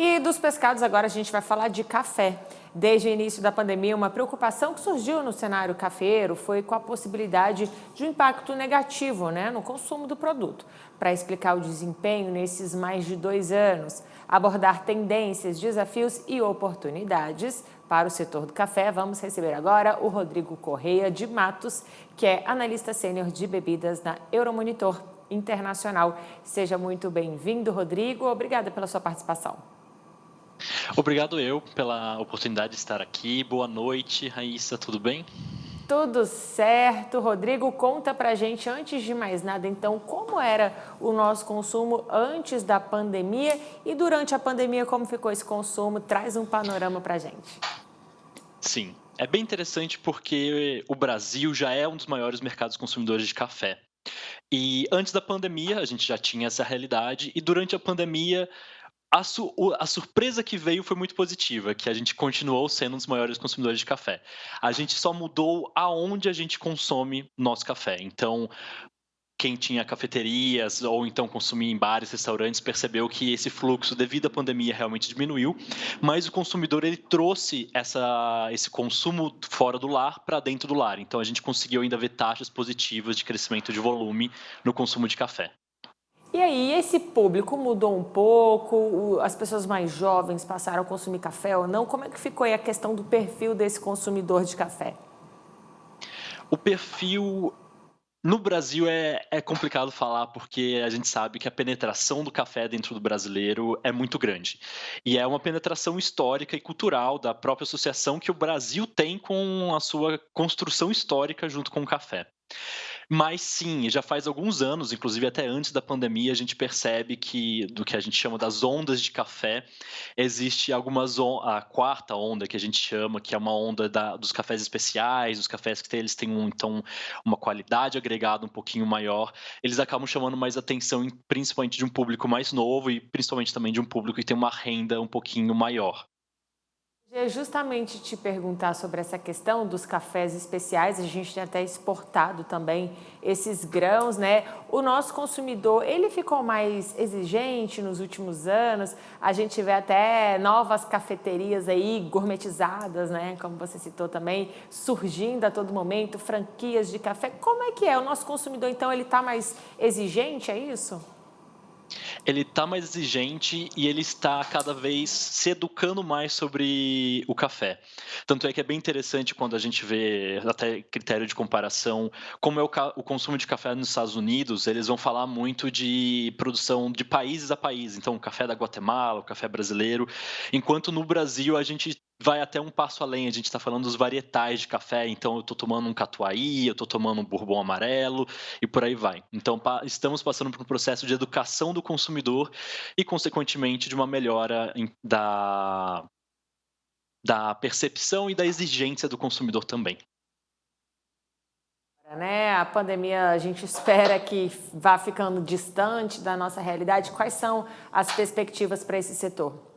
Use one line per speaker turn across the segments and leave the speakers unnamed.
E dos pescados, agora a gente vai falar de café. Desde o início da pandemia, uma preocupação que surgiu no cenário cafeiro foi com a possibilidade de um impacto negativo, no consumo do produto. Para explicar o desempenho nesses mais de 2 anos, abordar tendências, desafios e oportunidades para o setor do café, vamos receber agora o Rodrigo Correia de Matos, que é analista sênior de bebidas na Euromonitor Internacional. Seja muito bem-vindo, Rodrigo. Obrigada pela sua participação.
Obrigado eu pela oportunidade de estar aqui. Boa noite, Raíssa, tudo bem?
Tudo certo, Rodrigo, conta pra gente, antes de mais nada, então, como era o nosso consumo antes da pandemia e durante a pandemia, como ficou esse consumo? Traz um panorama pra gente.
Sim, é bem interessante porque o Brasil já é um dos maiores mercados consumidores de café. E antes da pandemia, a gente já tinha essa realidade, e durante a pandemia, a surpresa que veio foi muito positiva, que a gente continuou sendo um dos maiores consumidores de café. A gente só mudou aonde a gente consome nosso café. Então, quem tinha cafeterias ou então consumia em bares, restaurantes, percebeu que esse fluxo, devido à pandemia, realmente diminuiu, mas o consumidor ele trouxe esse consumo fora do lar para dentro do lar. Então a gente conseguiu ainda ver taxas positivas de crescimento de volume no consumo de café.
E aí, esse público mudou um pouco? As pessoas mais jovens passaram a consumir café ou não? Como é que ficou aí a questão do perfil desse consumidor de café?
O perfil no Brasil é complicado falar, porque a gente sabe que a penetração do café dentro do brasileiro é muito grande. E é uma penetração histórica e cultural da própria associação que o Brasil tem com a sua construção histórica junto com o café. Mas sim, já faz alguns anos, inclusive até antes da pandemia, a gente percebe que do que a gente chama das ondas de café, existe a quarta onda que a gente chama, que é uma onda dos cafés especiais, os cafés que eles têm então uma qualidade agregada um pouquinho maior, eles acabam chamando mais atenção, principalmente de um público mais novo e principalmente também de um público que tem uma renda um pouquinho maior.
É justamente te perguntar sobre essa questão dos cafés especiais. A gente tem até exportado também esses grãos, né? O nosso consumidor, ele ficou mais exigente nos últimos anos. A gente vê até novas cafeterias aí gourmetizadas, né? Como você citou também, surgindo a todo momento, franquias de café. Como é que é? O nosso consumidor, então, ele está mais exigente, é isso?
Ele está mais exigente e ele está cada vez se educando mais sobre o café. Tanto é que é bem interessante quando a gente vê, até critério de comparação, como é o consumo de café nos Estados Unidos, eles vão falar muito de produção de países a país, então o café da Guatemala, o café brasileiro, enquanto no Brasil a gente vai até um passo além, a gente está falando dos varietais de café, então eu estou tomando um catuai, eu estou tomando um bourbon amarelo e por aí vai. Então estamos passando por um processo de educação do consumidor e, consequentemente, de uma melhora da percepção e da exigência do consumidor também.
A pandemia, a gente espera que vá ficando distante da nossa realidade. Quais são as perspectivas para esse setor?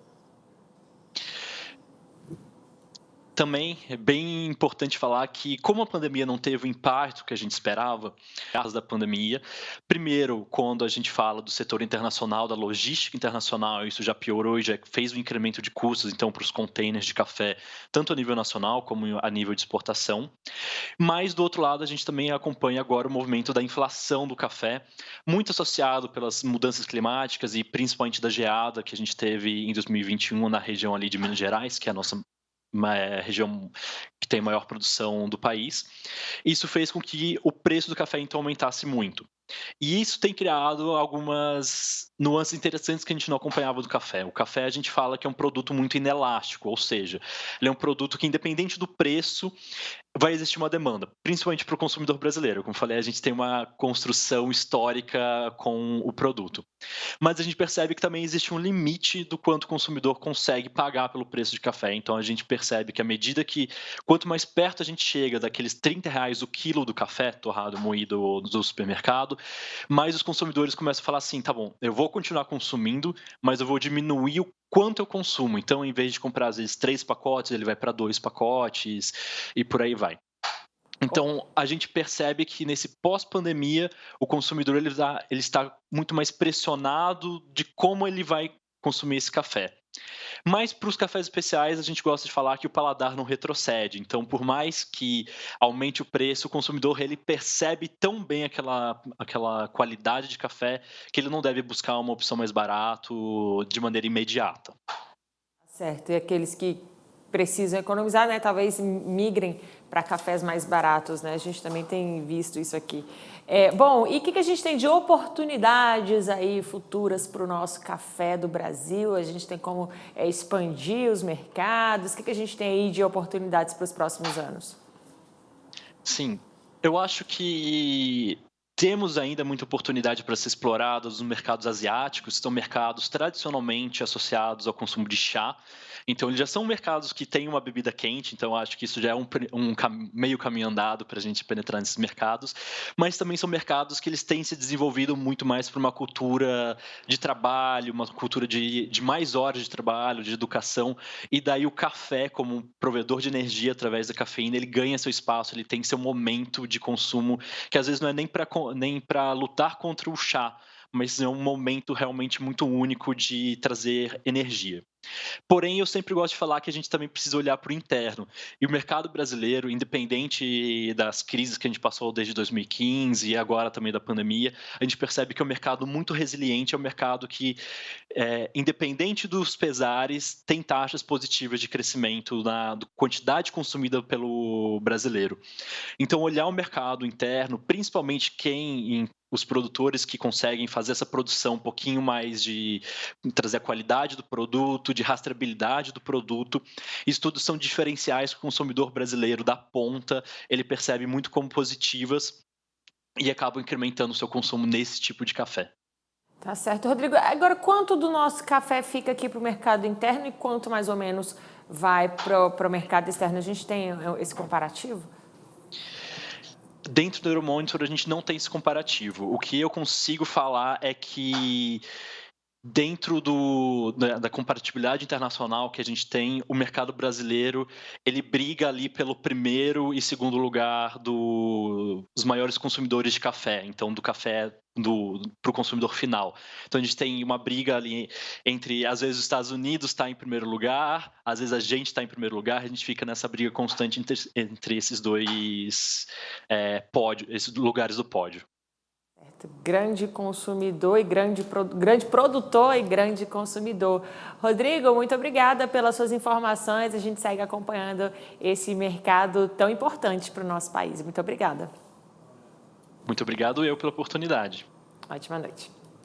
Também é bem importante falar que, como a pandemia não teve o impacto que a gente esperava, caso da pandemia, primeiro, quando a gente fala do setor internacional, da logística internacional, isso já piorou e já fez um incremento de custos, então, para os containers de café, tanto a nível nacional como a nível de exportação. Mas, do outro lado, a gente também acompanha agora o movimento da inflação do café, muito associado pelas mudanças climáticas e principalmente da geada que a gente teve em 2021 na região ali de Minas Gerais, que é a nossa região que tem maior produção do país. Isso fez com que o preço do café então aumentasse muito. E isso tem criado algumas nuances interessantes que a gente não acompanhava do café. O café a gente fala que é um produto muito inelástico, ou seja, ele é um produto que, independente do preço, vai existir uma demanda, principalmente para o consumidor brasileiro. Como falei, a gente tem uma construção histórica com o produto. Mas a gente percebe que também existe um limite do quanto o consumidor consegue pagar pelo preço de café. Então a gente percebe que à medida que, quanto mais perto a gente chega daqueles R$ 30 o quilo do café torrado moído do supermercado, mais os consumidores começam a falar assim: tá bom, eu vou continuar consumindo, mas eu vou diminuir o quanto eu consumo. Então, em vez de comprar às vezes 3 pacotes, ele vai para 2 pacotes e por aí vai. Então, a gente percebe que nesse pós-pandemia, o consumidor ele está muito mais pressionado de como ele vai consumir esse café. Mas para os cafés especiais, a gente gosta de falar que o paladar não retrocede. Então, por mais que aumente o preço, o consumidor ele percebe tão bem aquela qualidade de café que ele não deve buscar uma opção mais barato de maneira imediata.
Certo, e aqueles que precisam economizar, né, talvez migrem para cafés mais baratos, né? A gente também tem visto isso aqui. Bom, e o que a gente tem de oportunidades aí futuras para o nosso café do Brasil? A gente tem como expandir os mercados? O que a gente tem aí de oportunidades para os próximos anos?
Sim, eu acho que temos ainda muita oportunidade para ser explorados nos mercados asiáticos, são mercados tradicionalmente associados ao consumo de chá, então eles já são mercados que têm uma bebida quente, então eu acho que isso já é meio caminho andado para a gente penetrar nesses mercados, mas também são mercados que eles têm se desenvolvido muito mais para uma cultura de trabalho, uma cultura de mais horas de trabalho, de educação, e daí o café, como um provedor de energia através da cafeína, ele ganha seu espaço, ele tem seu momento de consumo, que às vezes não é nem para lutar contra o chá, mas é um momento realmente muito único de trazer energia. Porém, eu sempre gosto de falar que a gente também precisa olhar para o interno. E o mercado brasileiro, independente das crises que a gente passou desde 2015 e agora também da pandemia, a gente percebe que é um mercado muito resiliente, é um mercado que, independente dos pesares, tem taxas positivas de crescimento na quantidade consumida pelo brasileiro. Então, olhar o mercado interno, principalmente os produtores que conseguem fazer essa produção um pouquinho mais de trazer a qualidade do produto, de rastreabilidade do produto, isso tudo são diferenciais que o consumidor brasileiro da ponta, ele percebe muito como positivas e acabam incrementando o seu consumo nesse tipo de café.
Tá certo, Rodrigo. Agora, quanto do nosso café fica aqui para o mercado interno e quanto mais ou menos vai para o mercado externo? A gente tem esse comparativo?
Dentro do Euromonitor, a gente não tem esse comparativo. O que eu consigo falar é que dentro da comparatibilidade internacional que a gente tem, o mercado brasileiro, ele briga ali pelo primeiro e segundo lugar dos maiores consumidores de café, então do café para o consumidor final. Então a gente tem uma briga ali entre, às vezes, os Estados Unidos está em primeiro lugar, às vezes a gente está em primeiro lugar, a gente fica nessa briga constante entre esses dois esses lugares do pódio.
Certo. Grande consumidor e grande produtor e grande consumidor. Rodrigo, muito obrigada pelas suas informações. A gente segue acompanhando esse mercado tão importante para o nosso país. Muito obrigada.
Muito obrigado eu pela oportunidade.
Ótima noite.